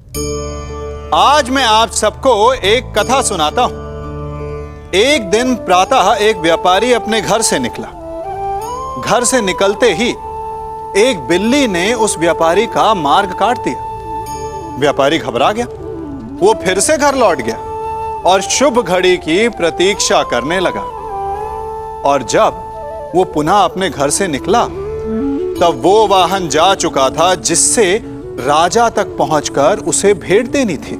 आज मैं आप सबको एक कथा सुनाता हूं। एक दिन प्रातः एक व्यापारी अपने घर से निकला। घर से निकलते ही एक बिल्ली ने उस व्यापारी का मार्ग काट दिया। व्यापारी घबरा गया। वो फिर से घर लौट गया और शुभ घड़ी की प्रतीक्षा करने लगा। और जब वो पुनः अपने घर से निकला तब वो वाहन जा चुका था जिससे राजा तक पहुंचकर उसे भेंट देनी थी।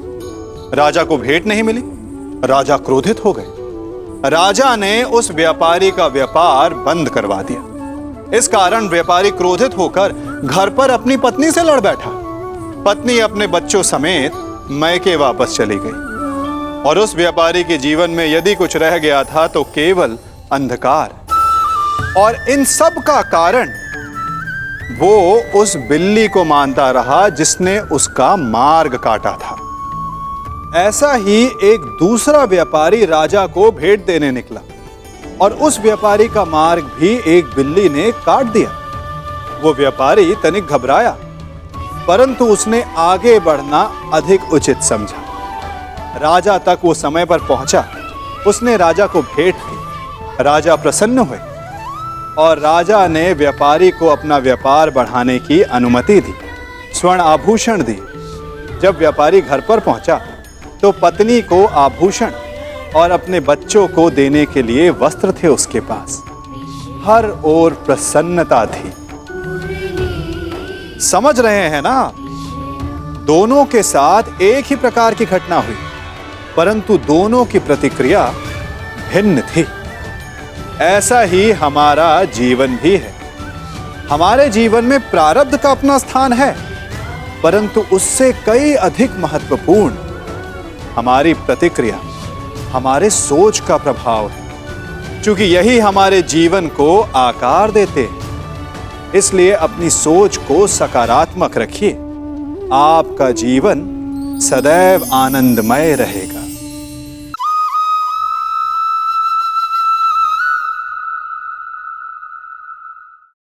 राजा को भेंट नहीं मिली। राजा क्रोधित हो गए। राजा ने उस व्यापारी का व्यापार बंद करवा दिया। इस कारण व्यापारी क्रोधित होकर घर पर अपनी पत्नी से लड़ बैठा। पत्नी अपने बच्चों समेत मैके वापस चली गई और उस व्यापारी के जीवन में यदि कुछ रह गया था तो केवल अंधकार। और इन सब का कारण वो उस बिल्ली को मानता रहा जिसने उसका मार्ग काटा था। ऐसा ही एक दूसरा व्यापारी राजा को भेंट देने निकला और उस व्यापारी का मार्ग भी एक बिल्ली ने काट दिया। वो व्यापारी तनिक घबराया, परंतु उसने आगे बढ़ना अधिक उचित समझा। राजा तक वो समय पर पहुंचा। उसने राजा को भेंट दी। राजा प्रसन्न हुए और राजा ने व्यापारी को अपना व्यापार बढ़ाने की अनुमति दी, स्वर्ण आभूषण दी। जब व्यापारी घर पर पहुंचा तो पत्नी को आभूषण और अपने बच्चों को देने के लिए वस्त्र थे उसके पास। हर ओर प्रसन्नता थी। समझ रहे हैं ना? दोनों के साथ एक ही प्रकार की घटना हुई, परंतु दोनों की प्रतिक्रिया भिन्न थी। ऐसा ही हमारा जीवन भी है। हमारे जीवन में प्रारब्ध का अपना स्थान है, परंतु उससे कई अधिक महत्वपूर्ण हमारी प्रतिक्रिया, हमारे सोच का प्रभाव है। क्योंकि यही हमारे जीवन को आकार देते हैं। इसलिए अपनी सोच को सकारात्मक रखिए। आपका जीवन सदैव आनंदमय रहेगा।